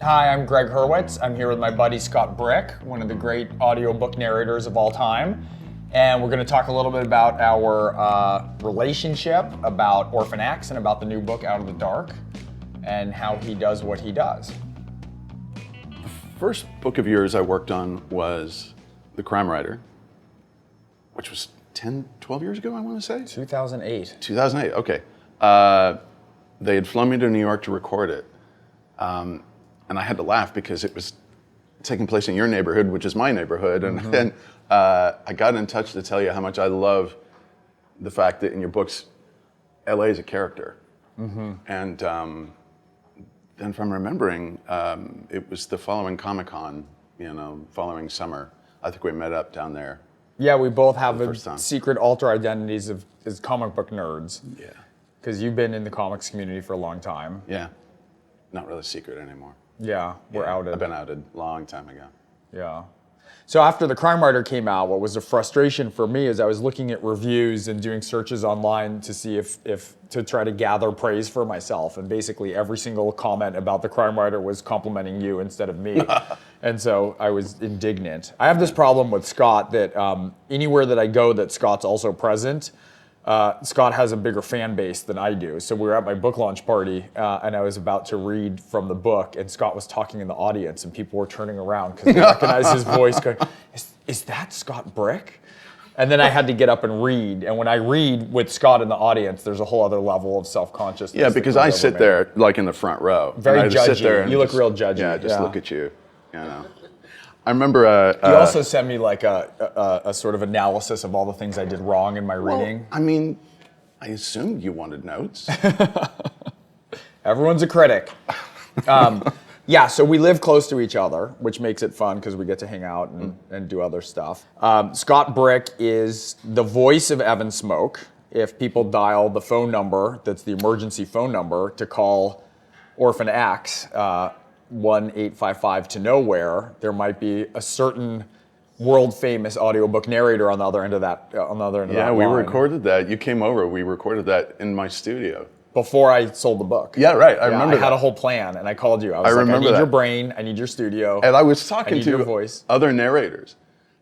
Hi, I'm Gregg Hurwitz. I'm here with my buddy Scott Brick, one of the great audiobook narrators of all time. And we're going to talk a little bit about our relationship, about Orphan X, and about the new book, Out of the Dark, and how he does what he does. The first book of yours I worked on was The Crime Writer, which was 10, 12 years ago, I want to say? 2008. 2008, okay. They had flown me to New York to record it. And I had to laugh because it was taking place in your neighborhood, which is my neighborhood. And then I got in touch to tell you how much I love the fact that in your books, LA is a character. And then from remembering, it was the following Comic-Con, following summer. I think we met up down there. Yeah, we both have secret alter identities as comic book nerds. Yeah. Because you've been in the comics community for a long time. Yeah. Not really secret anymore. Yeah, we're outed. I've been outed a long time ago. Yeah. So after The Crime Writer came out, what was a frustration for me is I was looking at reviews and doing searches online to see if to try to gather praise for myself. And basically every single comment about The Crime Writer was complimenting you instead of me. And so I was indignant. I have this problem with Scott that anywhere that I go that Scott's also present, Scott has a bigger fan base than I do. So we were at my book launch party and I was about to read from the book and Scott was talking in the audience and people were turning around because they recognized his voice going, is that Scott Brick? And then I had to get up and read. And when I read with Scott in the audience, there's a whole other level of self-consciousness. Yeah, because I sit there like in the front row. Very and I judgy. Sit there and you look real judgy. Yeah, just look at you. I remember. You also sent me like a sort of analysis of all the things I did wrong in my reading. I mean, I assumed you wanted notes. Everyone's a critic. Yeah, so we live close to each other, which makes it fun because we get to hang out and do other stuff. Scott Brick is the voice of Evan Smoak. If people dial the phone number, that's the emergency phone number to call Orphan X, 1-855 to nowhere, there might be a certain world-famous audiobook narrator on the other end of that. Yeah, we recorded that. You came over. We recorded that in my studio before I sold the book. Yeah, right. I remember. I had a whole plan, and I called you. I was like, I need your brain. I need your studio. And I was talking to your voice. Other narrators,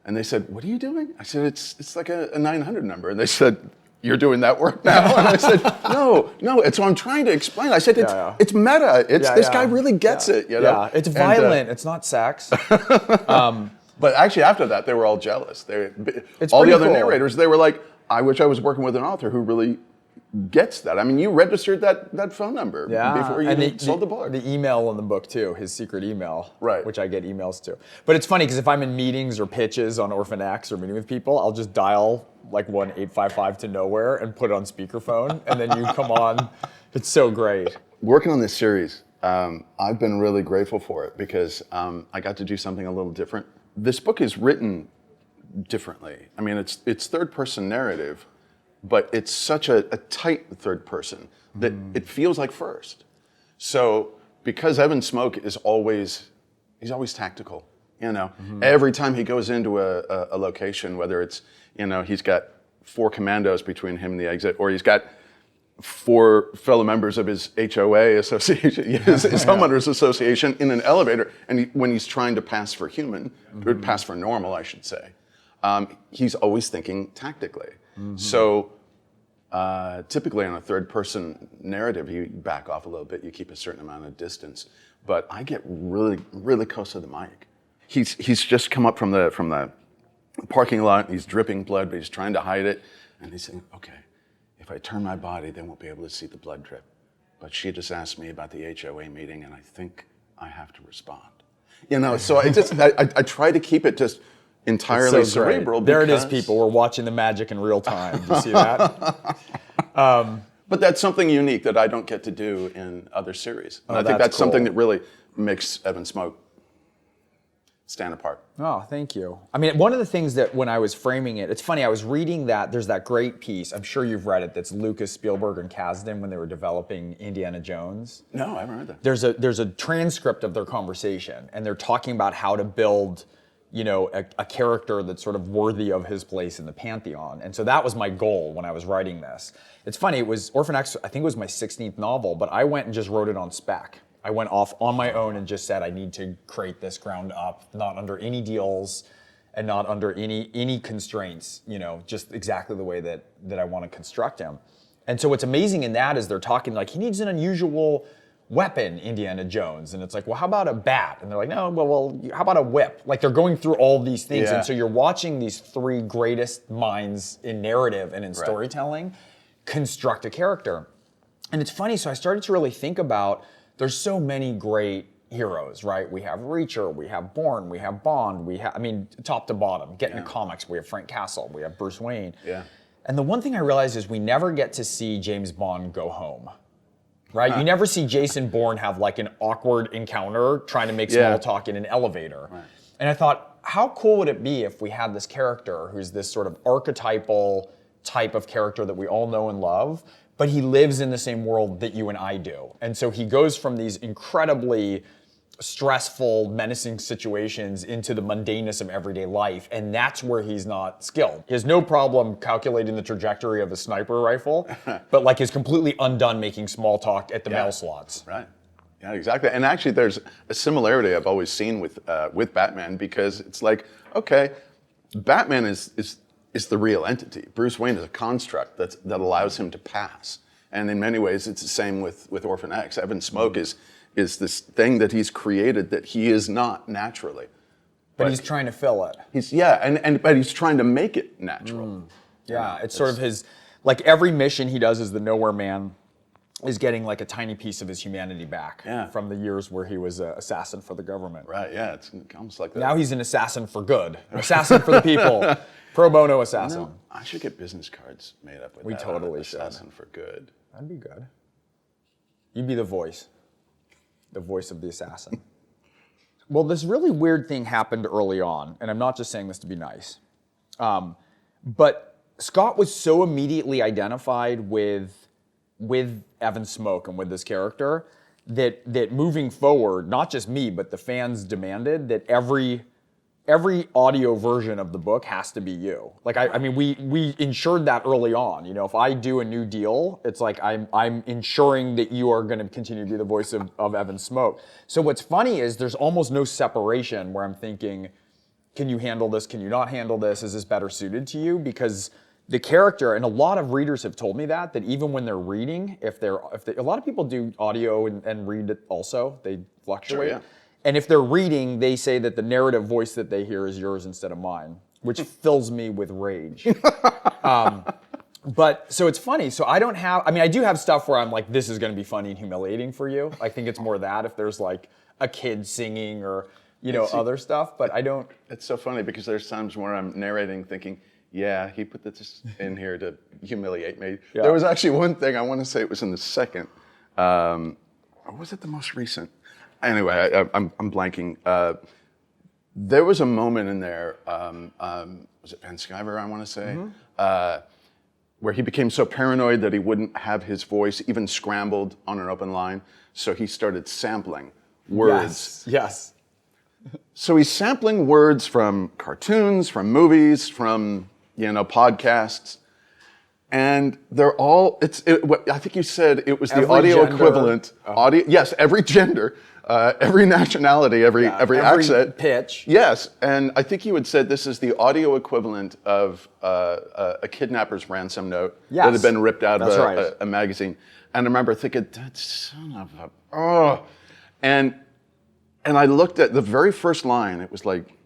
and they said, "What are you doing?" I said, "It's like a 900 number," and they said, "You're doing that work now?" And I said, no, it's what I'm trying to explain. I said, it's meta. This guy really gets it. Yeah, it's violent. It's not sex. But actually, after that, they were all jealous. All the other narrators, they were like, I wish I was working with an author who really gets that. I mean, you registered that phone number before you sold the book. The email in the book, too, his secret email, right, which I get emails to. But it's funny, because if I'm in meetings or pitches on Orphan X or meeting with people, I'll just dial like 1-855 to nowhere and put it on speakerphone, and then you come on. It's so great. Working on this series, I've been really grateful for it because I got to do something a little different. This book is written differently. I mean, it's third-person narrative, but it's such a tight third person that it feels like first. So because Evan Smoak is always tactical, every time he goes into a location, whether it's, he's got 4 commandos between him and the exit, or he's got 4 fellow members of his HOA association, his homeowners association in an elevator, and when he's trying to pass for human, or pass for normal, I should say, he's always thinking tactically. So typically on a third-person narrative, you back off a little bit, you keep a certain amount of distance. But I get really, really close to the mic. He's just come up from the parking lot, and he's dripping blood, but he's trying to hide it. And he's saying, okay, if I turn my body, they won't be able to see the blood drip. But she just asked me about the HOA meeting, and I think I have to respond. So I try to keep it just entirely cerebral. There it is, people. We're watching the magic in real time. Do you see that? But that's something unique that I don't get to do in other series. And I think that's something that really makes Evan Smoak stand apart. Oh, thank you. I mean, one of the things that when I was framing it, it's funny, I was reading that, there's that great piece, I'm sure you've read it, that's Lucas, Spielberg, and Kasdan when they were developing Indiana Jones. No, I haven't read that. There's a transcript of their conversation, and they're talking about how to build a character that's sort of worthy of his place in the pantheon. And so that was my goal when I was writing this. It's funny, it was Orphan X, I think it was my 16th novel, but I went and just wrote it on spec. I went off on my own and just said, I need to create this ground up, not under any deals and not under any constraints, just exactly the way that I want to construct him. And so what's amazing in that is they're talking like, he needs an unusual weapon, Indiana Jones. And it's like, well, how about a bat? And they're like, no, well, how about a whip? Like they're going through all these things. Yeah. And so you're watching these three greatest minds in narrative and in storytelling construct a character. And it's funny, so I started to really think about, there's so many great heroes, right? We have Reacher, we have Bourne, we have Bond, top to bottom, get into comics, we have Frank Castle, we have Bruce Wayne. Yeah. And the one thing I realized is we never get to see James Bond go home, right? You never see Jason Bourne have like an awkward encounter trying to make small talk in an elevator. Right. And I thought, how cool would it be if we had this character who's this sort of archetypal type of character that we all know and love, but he lives in the same world that you and I do. And so he goes from these incredibly stressful, menacing situations into the mundaneness of everyday life, and that's where he's not skilled. He has no problem calculating the trajectory of a sniper rifle, but like is completely undone making small talk at the mail slots. Right. Yeah, exactly. And actually, there's a similarity I've always seen with Batman, because it's like, okay, Batman is the real entity. Bruce Wayne is a construct that allows him to pass. And in many ways, it's the same with Orphan X. Evan Smoak is this thing that he's created that he is not naturally. But he's trying to fill it. But he's trying to make it natural. Yeah, it's sort of his, like every mission he does as the Nowhere Man is getting like a tiny piece of his humanity back from the years where he was an assassin for the government. Right, yeah, it's almost like that. Now he's an assassin for good, an assassin for the people, pro bono assassin. No, I should get business cards made up with we that. Totally should. Assassin for good. That'd be good. You'd be the voice of the assassin. Well, this really weird thing happened early on, and I'm not just saying this to be nice, but Scott was so immediately identified with Evan Smoak and with this character that moving forward, not just me, but the fans demanded that every audio version of the book has to be you. Like, I mean, we ensured that early on. If I do a new deal, it's like I'm ensuring that you are going to continue to be the voice of Evan Smoak. So what's funny is there's almost no separation where I'm thinking, can you handle this? Can you not handle this? Is this better suited to you? Because the character, and a lot of readers have told me that even when they're reading, a lot of people do audio and read it also, they fluctuate. Sure, yeah. And if they're reading, they say that the narrative voice that they hear is yours instead of mine, which fills me with rage. But so it's funny. So I do have stuff where I'm like, this is going to be funny and humiliating for you. I think it's more that if there's like a kid singing or, other stuff, but I don't. It's so funny because there's times where I'm narrating thinking, yeah, he put this in here to humiliate me. Yeah. There was actually one thing, I want to say it was in the second, or was it the most recent? Anyway, I'm blanking. There was a moment in there, was it Van Sciver, I want to say, where he became so paranoid that he wouldn't have his voice even scrambled on an open line, so he started sampling words. Yes. So he's sampling words from cartoons, from movies, from podcasts, and they're all. I think you said it was the audio gender, equivalent. Audio. Yes, every gender, every nationality, every accent, pitch. Yes, and I think you had said this is the audio equivalent of a kidnapper's ransom note that had been ripped out of a magazine. And I remember thinking, that son of a and I looked at the very first line. It was like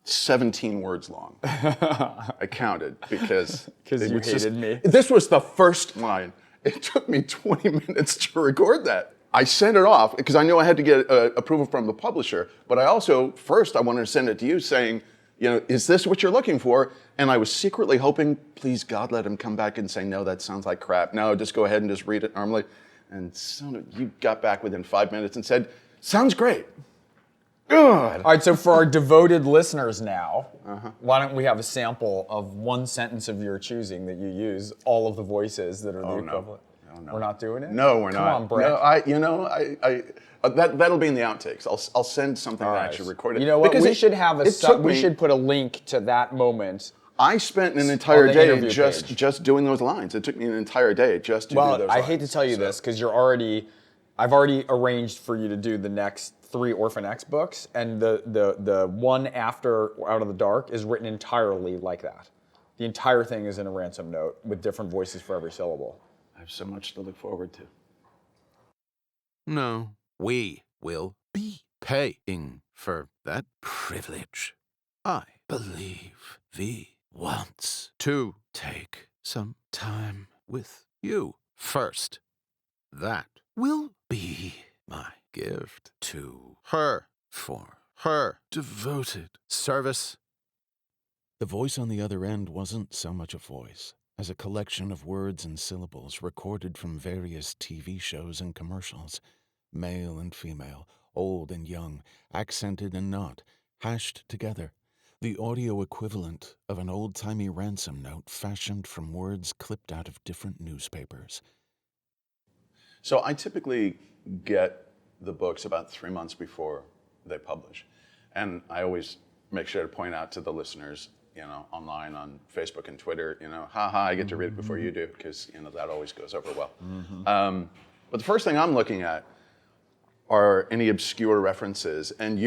17 words long. I counted because you hated me. This was the first line. It took me 20 minutes to record that. I sent it off because I knew I had to get approval from the publisher. But I wanted to send it to you saying, is this what you're looking for? And I was secretly hoping, please God, let him come back and say, no, that sounds like crap. No, just go ahead and just read it normally. And you got back within 5 minutes and said, sounds great. Good. All right, so for our devoted listeners now, why don't we have a sample of one sentence of your choosing that you use, all of the voices that are the equivalent? No. We're not doing it? No, we're not. Come on, Brett. No, that'll be in the outtakes. I'll send something that actually recorded. You know what? We should have we should put a link to that moment. I spent an entire day just doing those lines. It took me an entire day just to do those lines. I hate to tell you this because you're already I've already arranged for you to do the next 3 Orphan X books, and the one after Out of the Dark is written entirely like that. The entire thing is in a ransom note with different voices for every syllable. I have so much to look forward to. No, we will be paying for that privilege. I believe V wants to take some time with you first. That will be my gift to her for her devoted service. The voice on the other end wasn't so much a voice as a collection of words and syllables recorded from various TV shows and commercials, male and female, old and young, accented and not, hashed together, the audio equivalent of an old-timey ransom note fashioned from words clipped out of different newspapers. So I typically get the books about 3 months before they publish. And I always make sure to point out to the listeners, online on Facebook and Twitter, I get to read it before you do, because, that always goes over well. But the first thing I'm looking at are any obscure references. And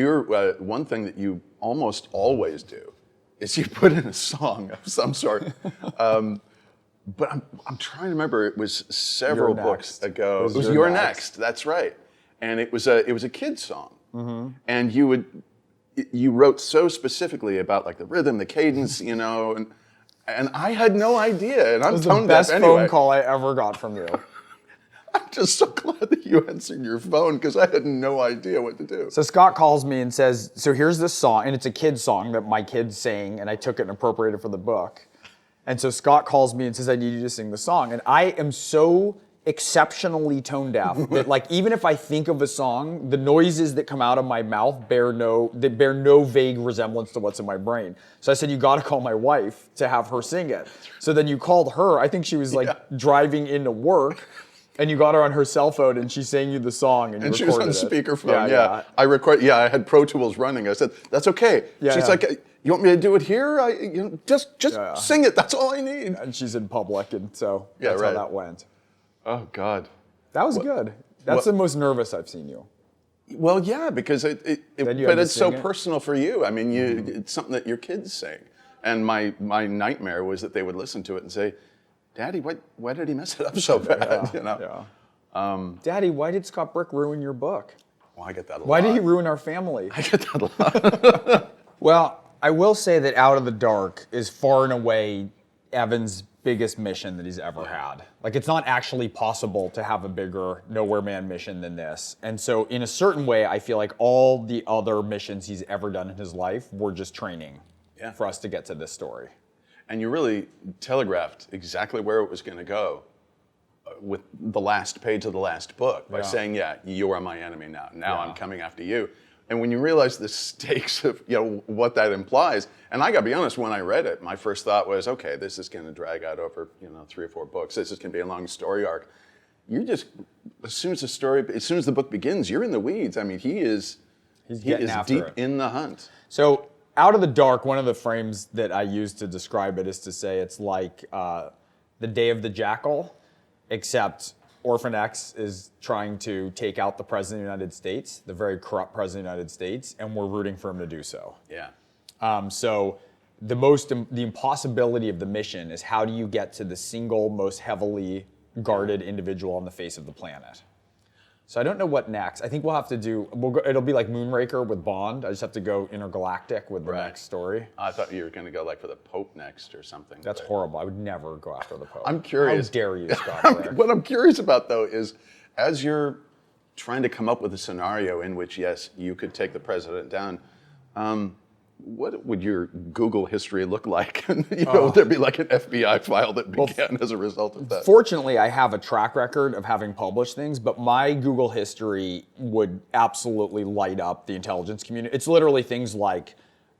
one thing that you almost always do is you put in a song of some sort. But I'm trying to remember, it was several books ago. It was You're Next, that's right. And it was a kid's song. And you wrote so specifically about like the rhythm, the cadence, and I had no idea. And I'm It was the best phone call I ever got from you. I'm just so glad that you answered your phone, because I had no idea what to do. So Scott calls me and says, so here's this song, and it's a kid's song that my kid sang, and I took it and appropriated for the book. And so Scott calls me and says, I need you to sing the song. And I am so exceptionally tone deaf that, like, even if I think of a song, the noises that come out of my mouth bear no vague resemblance to what's in my brain. So I said, you gotta call my wife to have her sing it. So then you called her. I think she was driving into work, and you got her on her cell phone, and she sang you the song, and she was on speakerphone. I had Pro Tools running. I said, that's okay. She's like, you want me to do it here? Just sing it. That's all I need. And she's in public, and so that's how that went. Oh, God. That was good. That's the most nervous I've seen you. Well, yeah, because it's so personal for you. I mean, it's something that your kids sing. And my nightmare was that they would listen to it and say, Daddy, why did he mess it up so bad? Daddy, why did Scott Brick ruin your book? Well, I get that a lot. Why did he ruin our family? I get that a lot. Well, I will say that Out of the Dark is far and away Evan's biggest mission that he's ever had. Like, it's not actually possible to have a bigger Nowhere Man mission than this. And so in a certain way, I feel like all the other missions he's ever done in his life were just training for us to get to this story. And you really telegraphed exactly where it was going to go with the last page of the last book by saying, you are my enemy now. Now I'm coming after you. And when you realize the stakes of what that implies, and I got to be honest, when I read it, my first thought was, okay, this is going to drag out over 3 or 4 books. This is going to be a long story arc. You just, as soon as the book begins, you're in the weeds. I mean, he is deep in the hunt. So Out of the Dark, one of the frames that I use to describe it is to say it's like the Day of the Jackal, except Orphan X is trying to take out the President of the United States, the very corrupt President of the United States, and we're rooting for him to do so. Yeah. So the impossibility of the mission is, how do you get to the single most heavily guarded individual on the face of the planet? So I don't know what next. I think we'll have to do, it'll be like Moonraker with Bond. I just have to go intergalactic with the next story. I thought you were going to go like for the Pope next or something. That's horrible. I would never go after the Pope. I'm curious. How dare you, Scott? What I'm curious about, though, is as you're trying to come up with a scenario in which, yes, you could take the president down, what would your Google history look like? Would there be like an FBI file that began as a result of that? Fortunately, I have a track record of having published things, but my Google history would absolutely light up the intelligence community. It's literally things like,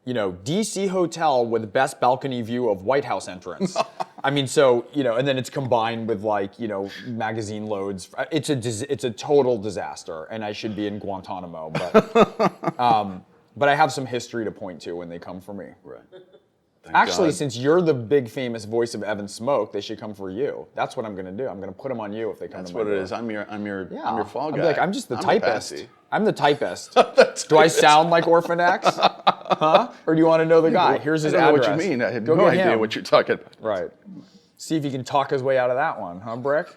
DC hotel with best balcony view of White House entrance. I mean, so, and then it's combined with like, magazine loads. It's a total disaster, and I should be in Guantanamo, but... But I have some history to point to when they come for me. Right. Actually, God. since you're the big famous voice of Evan Smoak, they should come for you. That's what I'm going to do. I'm going to put them on you if they come That's to my what it door. is. I'm your fall I'll guy. be like, I'm just the typist. Patsy. I'm the typist. Do I sound like Orphan X? Huh? Or do you want to know the guy? Here's his I don't address. know what you mean. I had Go no get idea him. what you're talking about. Right. See if he can talk his way out of that one, huh, Brick?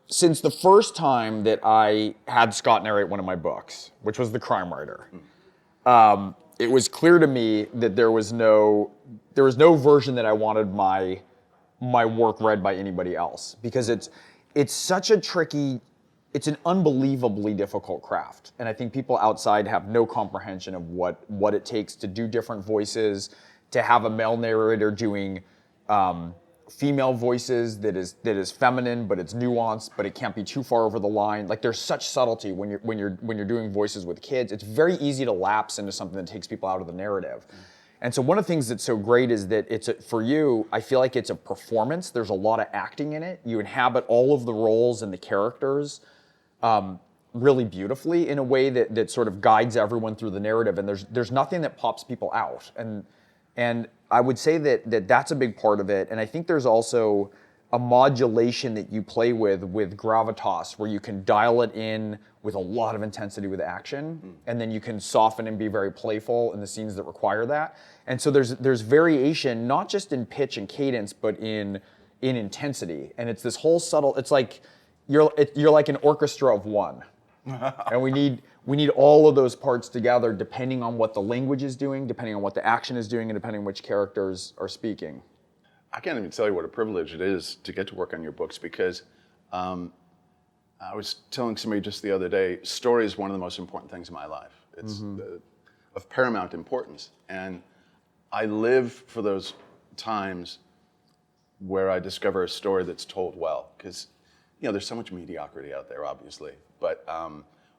Since the first time that I had Scott narrate one of my books, which was The Crime Writer, it was clear to me that there was no version that I wanted my work read by anybody else, because it's such a tricky, it's an unbelievably difficult craft, and I think people outside have no comprehension of what it takes to do different voices, to have a male narrator doing female voices that is feminine, but it's nuanced, but it can't be too far over the line. Like, there's such subtlety when you're doing voices with kids. It's very easy to lapse into something that takes people out of the narrative. And so one of the things that's so great is that for you, I feel like it's a performance. There's a lot of acting in it. You inhabit all of the roles and the characters really beautifully in a way that sort of guides everyone through the narrative. And there's nothing that pops people out. And I would say that that's a big part of it. And I think there's also a modulation that you play with gravitas, where you can dial it in with a lot of intensity with action, and then you can soften and be very playful in the scenes that require that. And so there's variation, not just in pitch and cadence, but in intensity. And it's this whole subtle, it's like you're like an orchestra of one. And we need all of those parts together, depending on what the language is doing, depending on what the action is doing, and depending on which characters are speaking. I can't even tell you what a privilege it is to get to work on your books, because I was telling somebody just the other day, story is one of the most important things in my life. It's of paramount importance. And I live for those times where I discover a story that's told well, because there's so much mediocrity out there, obviously. But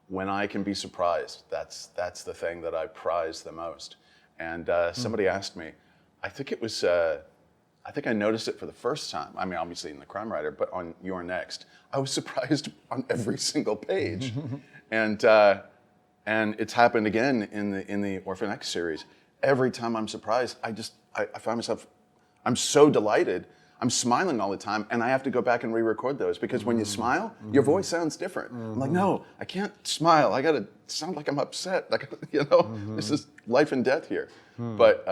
when I can be surprised, that's the thing that I prize the most. And somebody asked me, I think I noticed it for the first time. I mean, obviously in The Crime Writer, but on Your Next, I was surprised on every single page. And it's happened again in the Orphan X series. Every time I'm surprised, I find myself, I'm so delighted. I'm smiling all the time, and I have to go back and re-record those, because when you smile, your voice sounds different. I'm like, no, I can't smile. I gotta sound like I'm upset. This is life and death here. But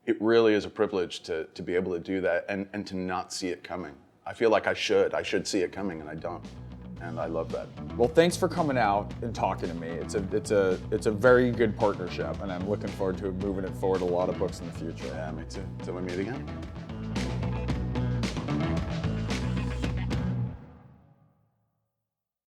it really is a privilege to be able to do that and to not see it coming. I feel like I should see it coming, and I don't. And I love that. Well, thanks for coming out and talking to me. It's a very good partnership, and I'm looking forward to moving it forward a lot of books in the future. Yeah, me too. Till we meet again.